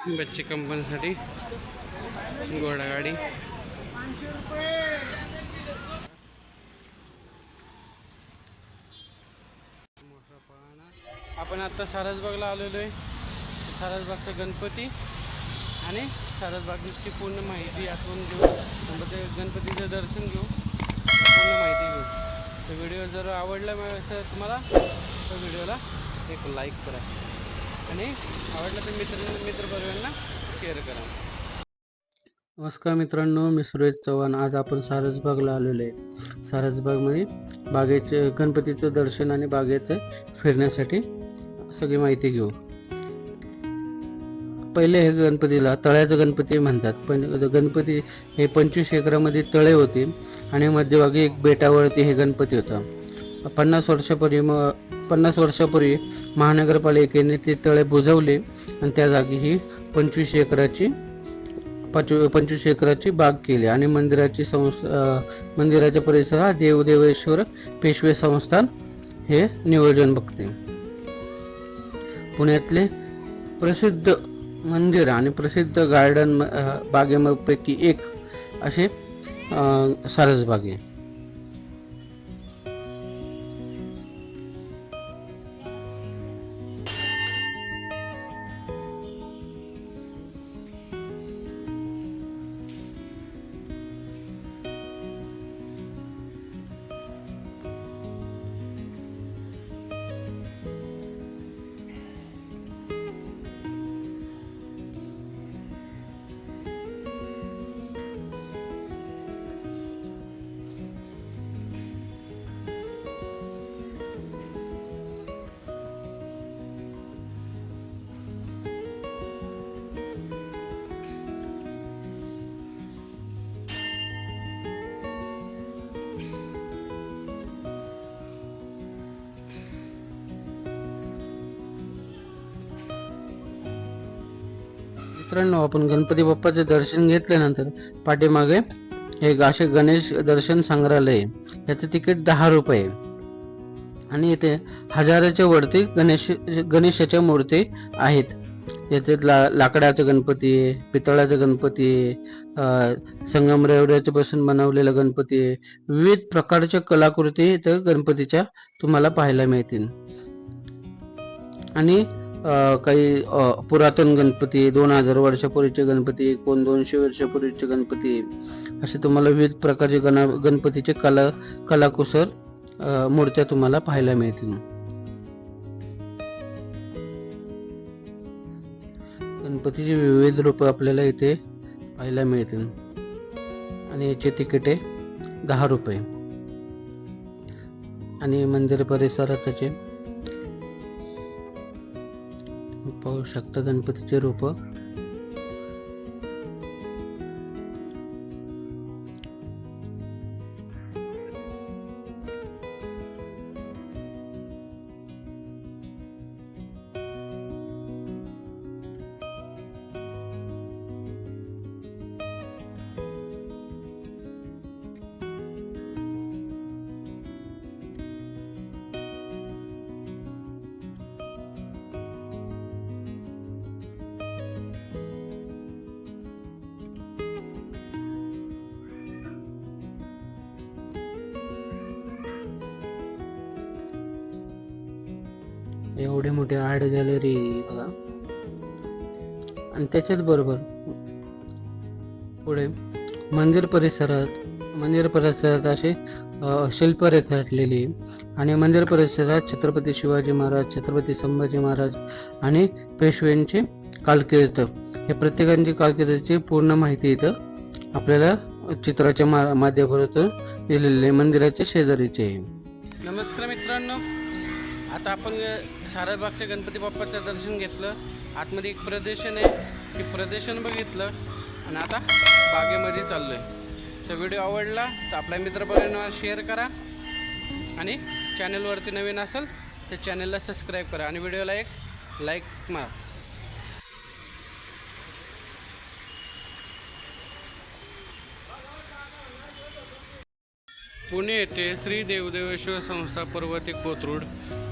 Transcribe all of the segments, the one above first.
बच्चे कंपनीसाठी घोडागाडी. आपण आता सारसबागला आलेलो आहे. सारसबागचा गणपती आणि सारसबागची पूर्ण माहिती आठवून घेऊ. ते गणपतीचं दर्शन घेऊ, पूर्ण माहिती घेऊ. तर व्हिडिओ जर आवडला असं तुम्हाला तर व्हिडिओला एक लाईक करा आणि आवडलं तर मित्रपरिवारांना शेअर करा. नमस्कार मित्रांनो, मी सुरेश चव्हाण. आज आपण सारसबागला आलेलो आहे. सारसबागमध्ये बागेचे गणपतीचं दर्शन आणि बागेचं फिरण्यासाठी सगळी माहिती घेऊ. पहिले हे गणपतीला तळ्याचं गणपती म्हणतात. पण गणपती हे 25 एकरामध्ये तळे होते आणि मध्यभागी एक बेटावरती हे गणपती होता. 50 वर्षापूर्वी महानगरपालिकेने ते तळे बुजवले आणि त्या जागी ही 25 एकराची बाग केली आणि मंदिराच्या परिसरात देवदेवेश्वर पेशवे संस्थान हे नियोजन बघते. पुण्यातले प्रसिद्ध मंदिर आणि प्रसिद्ध गार्डन बागेपैकी एक असे सारसबाग आहे. मित्रांनो, आपण गणपती बाप्पाचे दर्शन घेतल्यानंतर पाठीमागे हे असे गणेश दर्शन संग्रहालय. याचं तिकीट 10 रुपये आणि इथे हजाराच्या वरती गणेशाच्या मूर्ती आहेत. याच्यात लाकडाचा गणपती आहे, पितळाचा गणपती आहे, संगमरवराच्या पासून बनवलेला गणपती आहे. विविध प्रकारच्या कलाकृती इथं गणपतीच्या तुम्हाला पाहायला मिळतील. आणि काही पुरातन गणपती, 2000 वर्षापूर्वीचे गणपती, कोण 200 वर्षापूर्वीचे गणपती, असे तुम्हाला विविध प्रकारचे गणपतीचे कलाकुसर मूर्त्या तुम्हाला पाहायला मिळतील. गणपतीची विविध रूप आपल्याला इथे पाहायला मिळतील आणि याचे तिकीट आहे 10 रुपये. आणि मंदिर परिसराचे पाहू शकता गणपतीचे रूप. एवढे मोठे आर्ट गॅलरी बघा. आणि त्याच्याच बरोबर पुढे मंदिर परिसरात असे शिल्प रेखाटलेली आणि मंदिर परिसरात छत्रपती शिवाजी महाराज, छत्रपती संभाजी महाराज आणि पेशव्यांची कारकीर्द, हे प्रत्येकांची कारकिर्दीची पूर्ण माहिती इथं आपल्याला चित्राच्या माध्यमातून दिलेले मंदिराच्या शेजारीचे. नमस्कार मित्रांनो, आता आपण सारसबागच्या गणपती बाप्पाचं दर्शन घेतलं. आतमध्ये एक प्रदर्शन आहे, ते प्रदर्शन बघितलं आणि आता बागेमध्ये चाललो आहे. तर व्हिडिओ आवडला तर आपल्या मित्रपरिवारांना शेअर करा आणि चॅनलवरती नवीन असेल तर चॅनलला सबस्क्राईब करा आणि व्हिडिओला एक लाईक मारा. पुणे येथे श्री देवदेवेश्वर संस्था पर्वती कोथरूड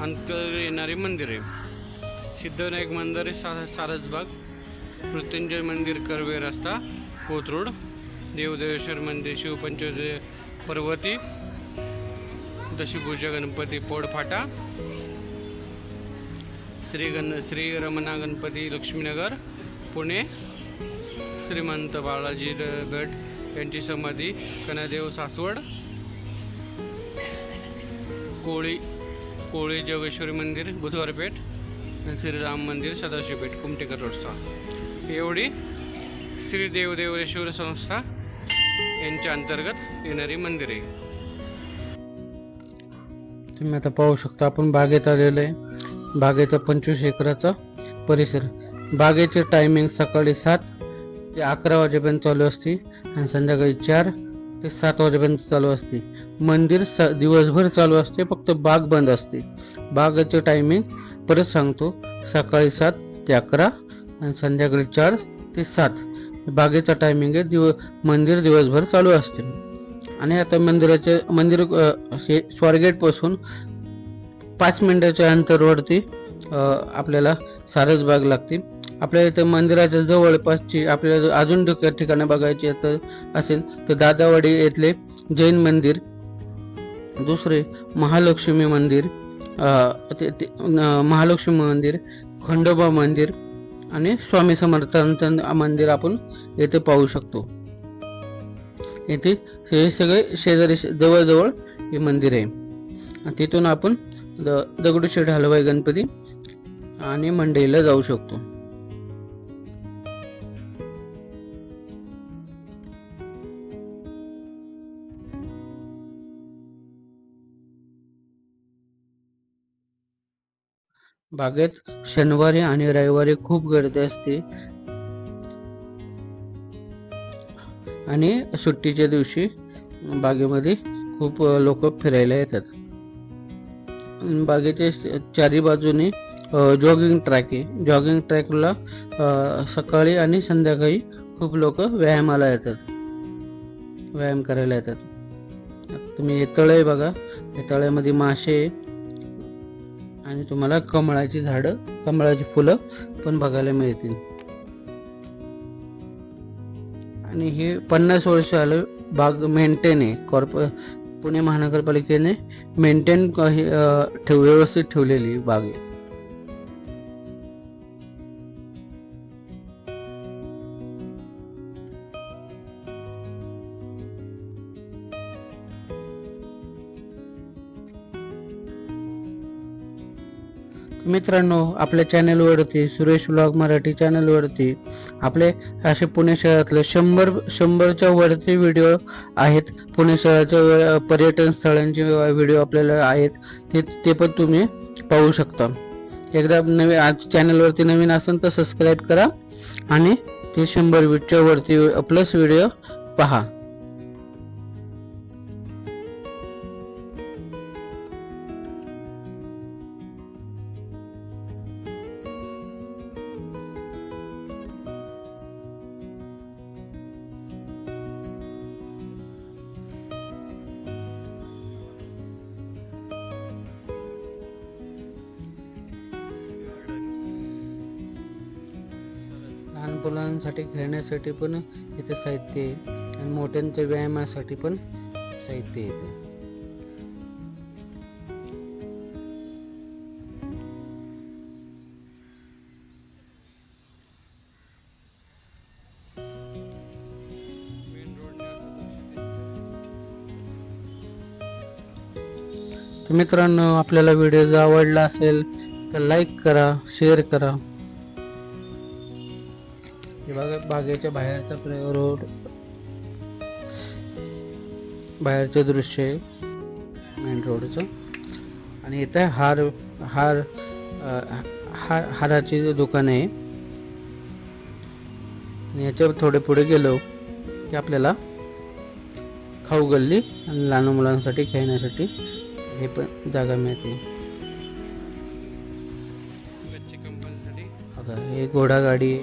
अंतर येणारे मंदिर आहे. सिद्धविनायक मंदिर आहे सारसबाग. मृत्युंजय मंदिर कर्वे रस्ता कोथरूड, देवदेवेश्वर मंदिर शिवपंचदेव पर्वती, दशभुजा गणपती पोडफाटा, श्री रमणा गणपती लक्ष्मीनगर पुणे, श्रीमंत बाळाजी भट यांची समाधी कनादेव सासवड, कोळी जोगेश्वरी मंदिर बुधवारपेठ, श्रीराम मंदिर सदाशिवपेठ कुमटेकर रोडचा. एवढी श्री देवदेवरेश्वर संस्था यांच्या अंतर्गत येणारी मंदिरे. तुम्ही आता पाहू शकता आपण बागेत आलेलो आहे. बागेचा 25 एकराचा परिसर. बागेचे टायमिंग सकाळी 7 ते 11 वाजेपर्यंत चालू असते आणि संध्याकाळी 4 ते 7 वाजेपर्यंत चालू असते. मंदिर दिवसभर चालू असते, फक्त बाग बंद असते. बागेचे टायमिंग परत सांगतो, सकाळी 7 ते 11 आणि संध्याकाळी 4 ते 7 बागेचा टायमिंग आहे. मंदिर दिवसभर चालू असते. आणि आता मंदिर हे स्वारगेटपासून 5 मिनिटाच्या अंतरावरती आपल्याला सारसबाग लागते. आपल्याला इथे मंदिराच्या जवळपासची आपल्याला अजून ठिकाणं बघायची असेल तर दादावाडी येथले जैन मंदिर, दुसरे महालक्ष्मी मंदिर, महालक्ष्मी मंदिर, खंडोबा मंदिर आणि स्वामी समर्थांचं मंदिर आपण येथे पाहू शकतो. येथे हे सगळे शेजारी जवळजवळ हे मंदिर आहे. तिथून आपण दगडूशेठ हलवाई गणपती आणि मंडईला जाऊ शकतो. बागेत शनिवारी आणि रविवारी खूप गर्दी असते आणि सुट्टीच्या दिवशी बागेमध्ये खूप लोक फिरायला येतात. बागेच्या चारी बाजूने जॉगिंग ट्रॅक आहे. जॉगिंग ट्रॅकला सकाळी आणि संध्याकाळी खूप लोक व्यायाम करायला येतात. तुम्ही हे तळे बघा, या तळ्यामध्ये मासे आणि तुम्हाला कमळाची झाडं, कमळाची फुलं पण बघायला मिळतील. आणि हे 50 वर्ष आलं बाग मेंटेन आहे. पुणे महानगरपालिकेने मेंटेन व्यवस्थित ठेवलेली बाग आहे. मित्रांनो, आपल्या चॅनलवरती सुरेश व्लॉग मराठी चॅनलवरती आपले असे पुणे शहरातले 100च्या वरती व्हिडिओ आहेत. पुणे शहराच्या पर्यटन स्थळांचे व्हिडिओ आपल्याला आहेत, ते पण तुम्ही पाहू शकता. एकदा आज चॅनलवरती नवीन असेल तर सबस्क्राईब करा आणि ते 100च्या वरती प्लस व्हिडिओ पहा. लहान मुलांसाठी खेळण्यासाठी पण इथे साहित्य आहे आणि मोठ्यांच्या व्यायामासाठी पण साहित्य आहे. तर मित्रांनो, आपल्याला व्हिडिओ जर आवडला असेल तर लाईक करा, शेअर करा. हे बघा, बागेच्या बाहेरचा रोड, बाहेरचे दृश्य आहे मेन रोडचं. आणि इथे हाराची दुकान आहे. आणि याच्या थोडे पुढे गेलो की आपल्याला खाऊ गल्ली आणि लहान मुलांसाठी खेळण्यासाठी हे पण जागा मिळते. हे घोडागाडी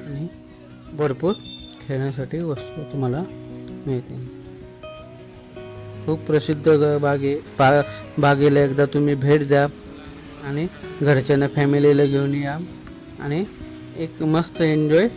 आणि भरपूर खेळण्यासाठी वस्तू तुम्हाला मिळते. खूप प्रसिद्ध बागेला एकदा तुम्ही भेट द्या आणि घरच्यांना, फॅमिलीला घेऊन या. आणि एक मस्त एन्जॉय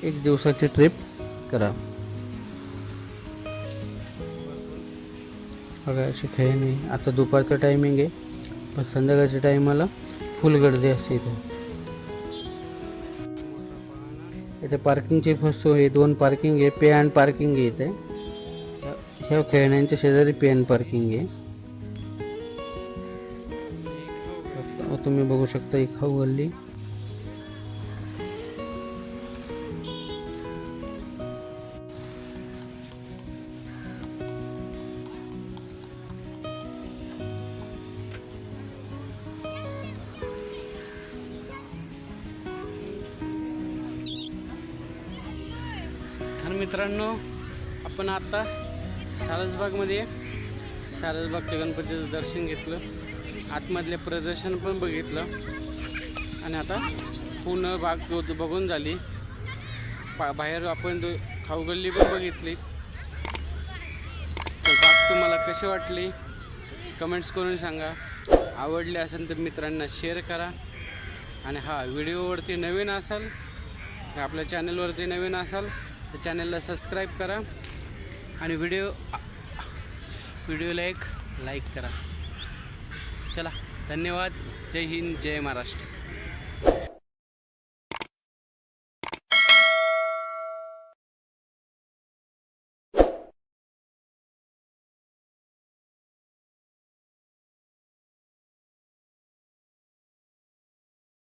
एक दिवसाची ट्रिप करा. बघा अशी खेळणी. आता दुपारचं टायमिंग आहे, पण संध्याकाळच्या टायमाला फुल गर्दी असते इथे. इथे पार्किंगची सोय 2 पार्किंग आहे, पे अँड पार्किंग आहे इथे. ह्या खेळण्यांच्या शेजारी पे अँड पार्किंग आहे. तुम्ही बघू शकता ही खाऊ गल्ली. तर मित्रांनो, आपण आता सारसबागमध्ये सारसबागच्या गणपतीचं दर्शन घेतलं, आतमधले प्रदर्शन पण बघितलं आणि आता पूर्ण बाग बघून झाली. बाहेर आपण खाऊ गल्ली पण बघितली. तर बाग तुम्हाला कशी वाटली कमेंट्स करून सांगा. आवडले असेल तर मित्रांना शेअर करा. आणि हा व्हिडिओवरती नवीन असाल, आपल्या चॅनलवरती नवीन असाल तर चॅनलला सबस्क्राईब करा आणि व्हिडिओला एक लाईक करा. चला, धन्यवाद. जय हिंद, जय महाराष्ट्र.